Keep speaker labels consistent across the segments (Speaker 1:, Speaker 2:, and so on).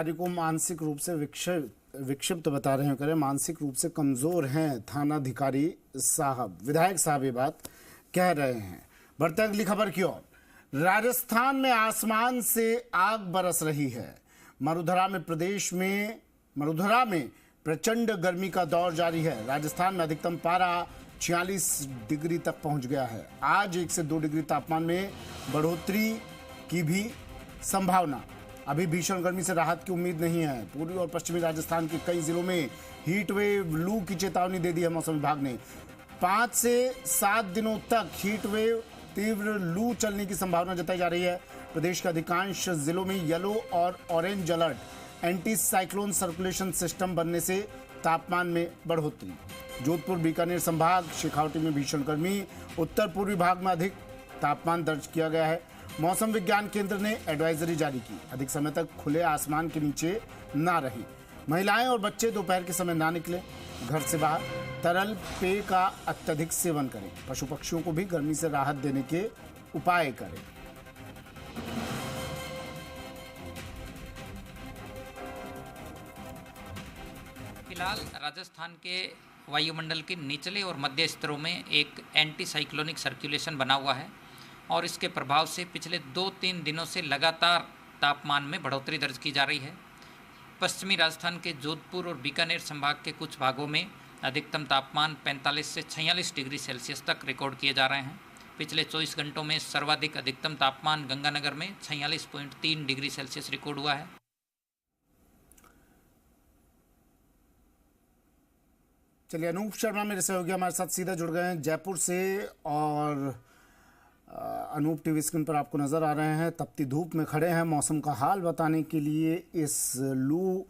Speaker 1: को मानसिक रूप से विक्षिप्त बता रहे हैं, करें मानसिक रूप से कमजोर हैं थानाधिकारी साहब, विधायक साहब ये बात कह रहे हैं। बढ़ते अगली खबर की ओर। राजस्थान में आसमान से आग बरस रही है। मरुधरा में प्रचंड गर्मी का दौर जारी है। राजस्थान में अधिकतम पारा 46 डिग्री तक पहुंच गया है। आज 1 से 2 डिग्री तापमान में बढ़ोतरी की भी संभावना। अभी भीषण गर्मी से राहत की उम्मीद नहीं है। पूर्वी और पश्चिमी राजस्थान के कई जिलों में हीट वेव लू की चेतावनी दे दी है मौसम विभाग ने। 5 से 7 दिनों तक हीट वेव तीव्र लू चलने की संभावना जताई जा रही है। प्रदेश के अधिकांश जिलों में येलो और orange alert. Anti cyclone circulation system बनने से तापमान में बढ़ोतरी। जोधपुर बीकानेर संभाग शेखावटी में भीषण गर्मी। उत्तर पूर्वी भाग में अधिक तापमान दर्ज किया गया है। मौसम विज्ञान केंद्र ने एडवाइजरी जारी की, अधिक समय तक खुले आसमान के नीचे ना रहें। महिलाएं और बच्चे दोपहर के समय ना निकलें। घर से बाहर तरल पेय का अत्यधिक सेवन करें। पशु पक्षियों को भी गर्मी से राहत देने के उपाय करें।
Speaker 2: फिलहाल राजस्थान के वायुमंडल के निचले और मध्य स्तरों में एक एंटी साइक्लोनिक सर्कुलेशन बना हुआ है और इसके प्रभाव से पिछले 2-3 दिनों से लगातार तापमान में बढ़ोतरी दर्ज की जा रही है। पश्चिमी राजस्थान के जोधपुर और बीकानेर संभाग के कुछ भागों में अधिकतम तापमान 45 से 46 डिग्री सेल्सियस तक रिकॉर्ड किए जा रहे हैं। पिछले 24 घंटों में सर्वाधिक अधिकतम तापमान गंगानगर में 46.3 डिग्री सेल्सियस रिकॉर्ड हुआ है।
Speaker 1: चलिए, अनूप शर्मा मेरे सहयोगी हमारे साथ सीधा जुड़ गए हैं जयपुर से। और अनूप टीवी स्क्रीन पर आपको नजर आ रहे हैं, तपती धूप में खड़े हैं। मौसम का हाल बताने के लिए, इस लू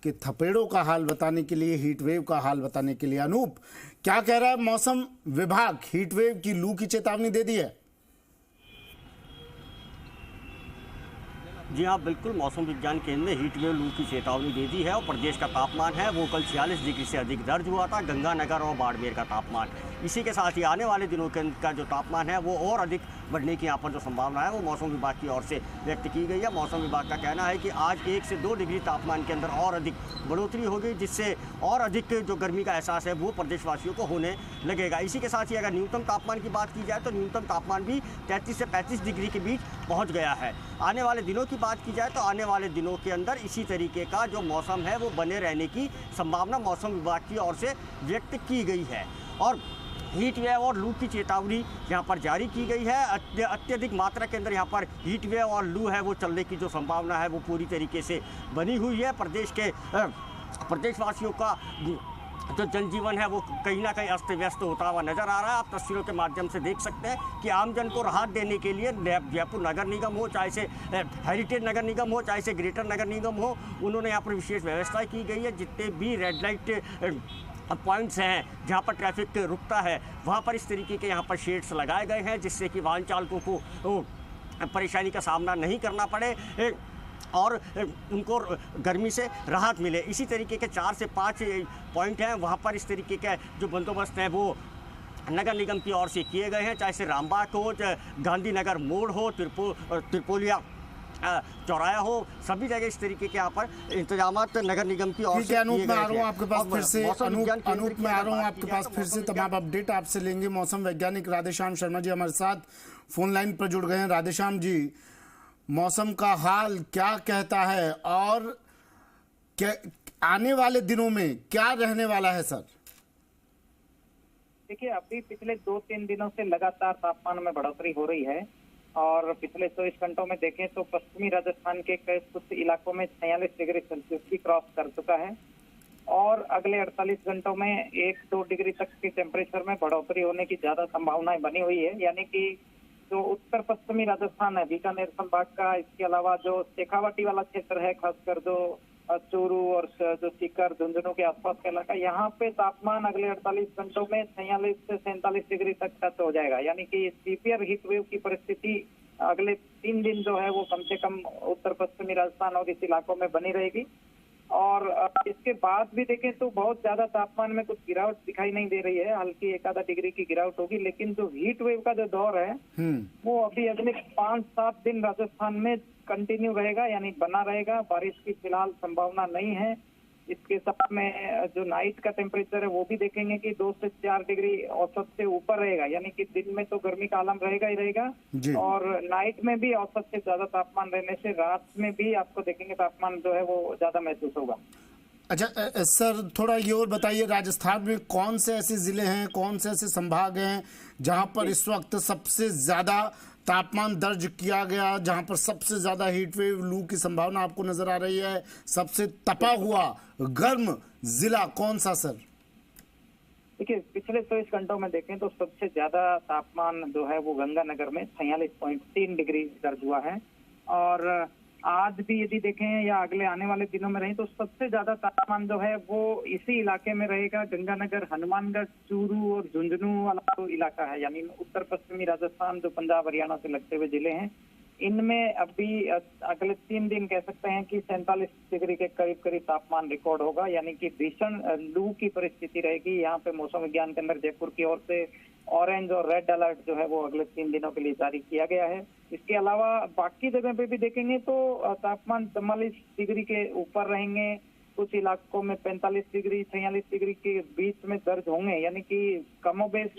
Speaker 1: के थपेड़ों का हाल बताने के लिए, हीट वेव का हाल बताने के लिए अनूप, क्या कह रहा है मौसम विभाग? हीट वेव की लू की चेतावनी दे दी है?
Speaker 3: जी हाँ, बिल्कुल। मौसम विज्ञान केंद्र ने हीट वेव लू की चेतावनी दे दी है और प्रदेश का तापमान है वो कल 46 डिग्री से अधिक दर्ज हुआ था। गंगानगर और बाड़मेर का तापमान, इसी के साथ ही आने वाले दिनों का जो तापमान है वो और अधिक बढ़ने की यहाँ पर जो संभावना है वो मौसम विभाग की ओर से व्यक्त की गई है। मौसम विभाग का कहना है कि आज 1 से 2 डिग्री तापमान के अंदर और अधिक बढ़ोतरी होगी, जिससे और अधिक जो गर्मी का एहसास है वो प्रदेशवासियों को होने लगेगा। इसी के साथ ही अगर न्यूनतम तापमान की बात की जाए तो न्यूनतम तापमान भी 33 से 35 डिग्री के बीच पहुँच गया है। आने वाले दिनों की बात की जाए तो आने वाले दिनों के अंदर इसी तरीके का जो मौसम है वो बने रहने की संभावना मौसम विभाग की ओर से व्यक्त की गई है। और हीट वेव और लू की चेतावनी यहाँ पर जारी की गई है। अत्यधिक मात्रा के अंदर यहाँ पर हीट वेव और लू है वो चलने की जो संभावना है वो पूरी तरीके से बनी हुई है। प्रदेशवासियों का जो जनजीवन है वो कहीं ना कहीं अस्त व्यस्त होता हुआ नजर आ रहा है। आप तस्वीरों के माध्यम से देख सकते हैं कि आमजन को राहत देने के लिए जयपुर नगर निगम हो, चाहे से हेरिटेज नगर निगम हो, चाहे से ग्रेटर नगर निगम हो, उन्होंने यहाँ पर विशेष व्यवस्था की गई है। जितने भी रेड लाइट पॉइंट्स हैं जहाँ पर ट्रैफिक रुकता है वहाँ पर इस तरीके के यहाँ पर शेड्स लगाए गए हैं, जिससे कि वाहन चालकों को परेशानी का सामना नहीं करना पड़े और उनको गर्मी से राहत मिले। इसी तरीके के 4 से 5 पॉइंट हैं, वहाँ पर इस तरीके के जो बंदोबस्त हैं वो नगर निगम की ओर से किए गए हैं, चाहे से रामबाग हो, गांधीनगर मोड़ हो, त्रिपोलिया चौराया हो, सभी जगह इस तरीके के यहाँ पर इंतजाम नगर निगम की ओर से
Speaker 1: अनूप मैं आ रहा हूँ आपके पास फिर से। अनूप मैं आ रहा हूँ आपके पास फिर से, तमाम अपडेट आपसे लेंगे। मौसम वैज्ञानिक राधेश्याम शर्मा जी हमारे साथ फोन लाइन पर जुड़ गए हैं। राधेश्याम जी, मौसम का हाल क्या कहता है और क्या आने वाले दिनों में क्या रहने वाला है सर?
Speaker 4: देखिए, अभी पिछले 2-3 दिनों से लगातार तापमान में बढ़ोतरी हो रही है और पिछले 24 घंटों में देखें तो पश्चिमी राजस्थान के कुछ इलाकों में 46 डिग्री सेल्सियस की क्रॉस कर चुका है और अगले 48 घंटों में 1-2 डिग्री तक के टेम्परेचर में बढ़ोतरी होने की ज्यादा संभावनाएं बनी हुई है। यानी कि जो उत्तर पश्चिमी राजस्थान है, बीकानेर संभाग का, इसके अलावा जो शेखावटी वाला क्षेत्र है, खासकर जो चूरू और जो सीकर झुंझुनू के आसपास का इलाका, यहाँ पे तापमान अगले 48 घंटों में 46 से 47 डिग्री तक टच हो जाएगा। यानी कि सीवियर हीट वेव की परिस्थिति अगले 3 दिन जो है वो कम से कम उत्तर पश्चिमी राजस्थान और इस इलाकों में बनी रहेगी। और इसके बाद भी देखें तो बहुत ज्यादा तापमान में कुछ गिरावट दिखाई नहीं दे रही है, हल्की 1-आधा डिग्री की गिरावट होगी। लेकिन जो हीट वेव का जो दौर है वो अभी अगले 5-7 दिन राजस्थान में कंटिन्यू रहेगा, यानी बना रहेगा। बारिश की फिलहाल संभावना नहीं है। इसके साथ में जो नाइट का टेम्परेचर है वो भी देखेंगे कि 2 से 4 डिग्री औसत से ऊपर रहेगा, यानी कि दिन में तो गर्मी का आलम रहेगा ही रहेगा और नाइट में भी औसत से ज्यादा तापमान रहने से रात में भी आपको देखेंगे तापमान जो है वो ज्यादा महसूस होगा।
Speaker 1: अच्छा सर, थोड़ा ये और बताइए, राजस्थान में कौन से ऐसे जिले हैं, कौन से ऐसे संभाग हैं जहां पर इस वक्त सबसे ज्यादा तापमान दर्ज किया गया, जहां पर सबसे ज्यादा हीट वेव लू की संभावना आपको नजर आ रही है? सबसे तपा हुआ गर्म जिला कौन सा सर?
Speaker 4: देखिए, पिछले 24 घंटों में देखें तो सबसे ज्यादा तापमान जो है वो गंगानगर में 46.3 डिग्री दर्ज हुआ है और आज भी यदि देखें या अगले आने वाले दिनों में रहे तो सबसे ज्यादा तापमान जो है वो इसी इलाके में रहेगा। गंगानगर, हनुमानगढ़, चूरू और झुंझुनू वाला जो इलाका है, यानी उत्तर पश्चिमी राजस्थान जो पंजाब हरियाणा से लगते हुए जिले हैं, इनमें अभी अगले 3 दिन कह सकते हैं कि 47 डिग्री के करीब करीब तापमान रिकॉर्ड होगा, यानी कि भीषण लू की परिस्थिति रहेगी। यहाँ पे मौसम विज्ञान केंद्र जयपुर की ओर से ऑरेंज और रेड अलर्ट जो है वो अगले 3 दिनों के लिए जारी किया गया है। इसके अलावा बाकी जगह पे भी देखेंगे तो तापमान 44 डिग्री के ऊपर रहेंगे, कुछ इलाकों में 45 डिग्री 46 डिग्री के बीच में दर्ज होंगे, यानी कि कमोबेश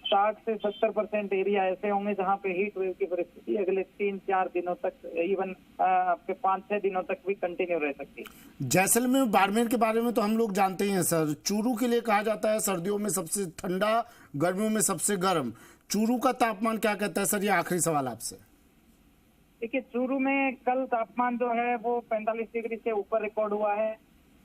Speaker 4: 60 से 70% एरिया ऐसे होंगे जहां पे हीट वेव की परिस्थिति अगले 3-4 दिनों तक, इवन आपके 5-6 दिनों तक भी कंटिन्यू रह सकती है।
Speaker 1: जैसलमेर बाड़मेर के बारे में तो हम लोग जानते ही हैं सर। चूरू के लिए कहा जाता है सर्दियों में सबसे ठंडा, गर्मियों में सबसे गर्म। चूरू का तापमान क्या कहता है सर? ये आखिरी सवाल आपसे।
Speaker 4: देखिए, चूरू में कल तापमान जो है वो 45 डिग्री से ऊपर रिकॉर्ड हुआ है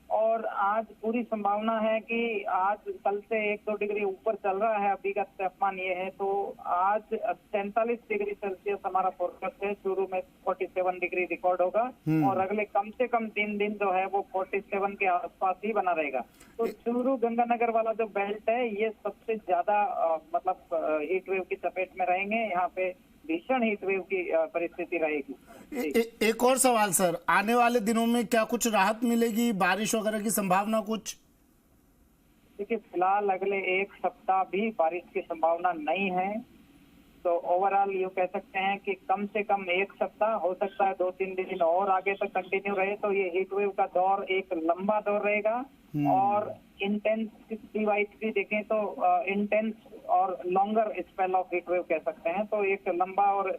Speaker 4: और आज पूरी संभावना है कि आज कल से 1-2 डिग्री ऊपर चल रहा है। अभी का तापमान ये है, तो आज 43 डिग्री सेल्सियस हमारा फोरकास्ट है। चूरू में 47 डिग्री रिकॉर्ड होगा और अगले कम से कम 3 दिन जो है वो 47 के आसपास ही बना रहेगा। तो चूरू गंगानगर वाला जो बेल्ट है ये सबसे ज्यादा मतलब हीट वेव की चपेट में रहेंगे। यहाँ पे भीषण हीट वेव की परिस्थिति रहेगी।
Speaker 1: एक और सवाल सर, आने वाले दिनों में क्या कुछ राहत मिलेगी, बारिश वगैरह की संभावना कुछ?
Speaker 4: देखिए, फिलहाल अगले 1 सप्ताह भी बारिश की संभावना नहीं है, तो ओवरऑल ये कह सकते हैं कि कम से कम 1 सप्ताह, हो सकता है 2-3 दिन और आगे तक कंटिन्यू रहे। तो ये हीट वेव का दौर एक लंबा दौर रहेगा और इंटेंसिटी वाइज भी देखें तो इंटेंस और longer spell of heat wave कह सकते हैं। तो एक लंबा और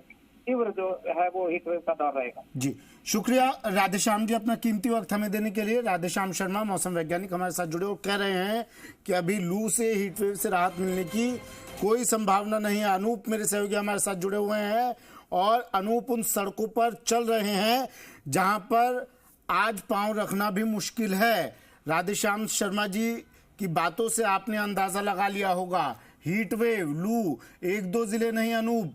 Speaker 4: तीव्र जो है वो हीट वेव का दौर रहेगा।
Speaker 1: जी शुक्रिया राधेश्याम जी, अपना कीमती वक्त हमें देने के लिए। राधेश्याम शर्मा मौसम वैज्ञानिक हमारे साथ जुड़े और कह रहे हैं कि अभी लू से, हीट वेव से राहत मिलने की कोई संभावना नहीं है। अनूप मेरे सहयोगी हमारे साथ जुड़े हुए हैं और अनूप उन सड़कों पर चल रहे हैं जहां पर आज पांव रखना भी मुश्किल है। राधेश्याम शर्मा जी की बातों से आपने अंदाजा लगा लिया होगा, हीट वेव, लू 1-2 जिले नहीं अनूप,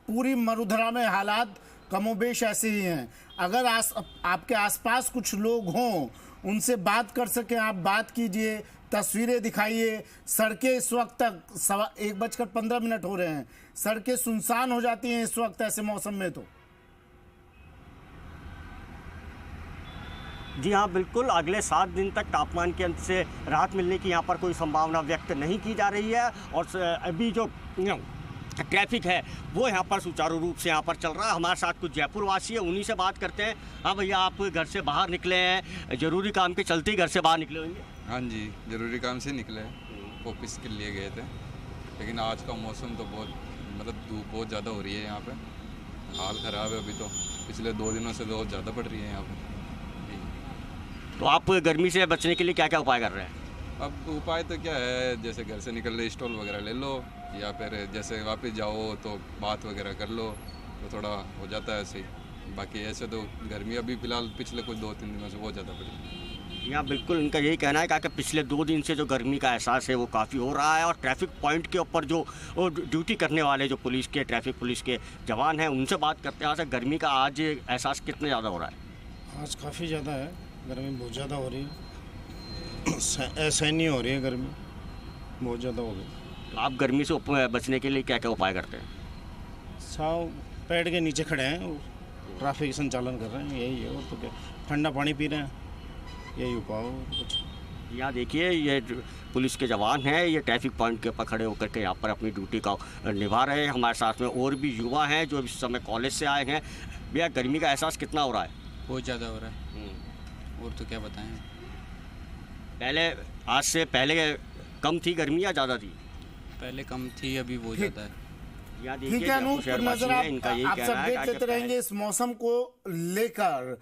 Speaker 1: पूरी मरुधरा में हालात कमोबेश ऐसे ही हैं। अगर आपके आसपास कुछ लोग हों, उनसे बात कर सकें, आप बात कीजिए, तस्वीरें दिखाइए। सड़कें इस वक्त तक 1:15 हो रहे हैं, सड़कें सुनसान हो जाती हैं इस वक्त ऐसे मौसम में। तो
Speaker 3: जी हाँ, बिल्कुल अगले 7 दिन तक तापमान के अंत से राहत मिलने की यहाँ पर कोई संभावना व्यक्त नहीं की जा रही है और अभी जो ट्रैफिक है वो यहाँ पर सुचारू रूप से यहाँ पर चल रहा है। हमारे साथ कुछ जयपुर वासी है, उन्हीं से बात करते हैं। हाँ भैया, आप घर से बाहर निकले हैं, जरूरी काम के चलते ही घर से बाहर निकले होंगे?
Speaker 5: हाँ जी, ज़रूरी काम से निकले, ऑफिस के लिए गए थे। लेकिन आज का मौसम तो बहुत धूप बहुत ज़्यादा हो रही है यहाँ पे, हाल ख़राब है। अभी तो पिछले 2 दिनों से बहुत ज़्यादा पड़ रही है यहाँ पे।
Speaker 3: तो आप गर्मी से बचने के लिए क्या क्या उपाय कर रहे हैं?
Speaker 5: अब उपाय तो क्या है, जैसे घर से निकल रहे स्टॉल वगैरह ले लो, या फिर जैसे वापस जाओ तो बात वगैरह कर लो, तो थोड़ा हो जाता है ऐसे ही। बाकी ऐसे तो गर्मी अभी फ़िलहाल पिछले कुछ 2-3 दिनों से बहुत ज़्यादा पड़ रही है।
Speaker 3: यहाँ बिल्कुल इनका यही कहना है कि पिछले 2 दिन से जो गर्मी का एहसास है वो काफ़ी हो रहा है और ट्रैफिक पॉइंट के ऊपर जो ड्यूटी करने वाले जो ट्रैफिक पुलिस के जवान हैं, उनसे बात करते हैं। आज गर्मी का आज एहसास कितने ज़्यादा हो रहा है?
Speaker 6: आज काफ़ी ज़्यादा है, गर्मी बहुत ज़्यादा हो रही है, असहनीय हो रही है, गर्मी बहुत ज़्यादा हो गई।
Speaker 3: तो आप गर्मी से बचने के लिए क्या क्या उपाय करते हैं?
Speaker 6: साव पेड़ के नीचे खड़े हैं, ट्रैफिक संचालन कर रहे हैं, यही है। और तो क्या, ठंडा पानी पी रहे हैं, यही उपाय हो कुछ।
Speaker 3: यहाँ देखिए, ये पुलिस के जवान हैं, ये ट्रैफिक पॉइंट के ऊपर खड़े होकर के यहाँ पर अपनी ड्यूटी का निभा रहे हैं। हमारे साथ में और भी युवा हैं जो इस समय कॉलेज से आए हैं। भैया गर्मी का एहसास कितना हो रहा है?
Speaker 7: बहुत ज़्यादा हो रहा है, और तो क्या बताएं।
Speaker 3: पहले आज से पहले कम थी गर्मी या ज़्यादा थी?
Speaker 7: पहले कम थी, अभी बहुत ज़्यादा है।
Speaker 3: यहाँ
Speaker 1: ठीक
Speaker 3: देखिए
Speaker 1: है अनूप,
Speaker 3: शहरवासी
Speaker 1: नजर
Speaker 3: हैं, इनका यही
Speaker 1: आप
Speaker 3: कहना
Speaker 1: सब
Speaker 3: है
Speaker 1: देख
Speaker 3: कि
Speaker 1: लेते रहेंगे इस मौसम को लेकर।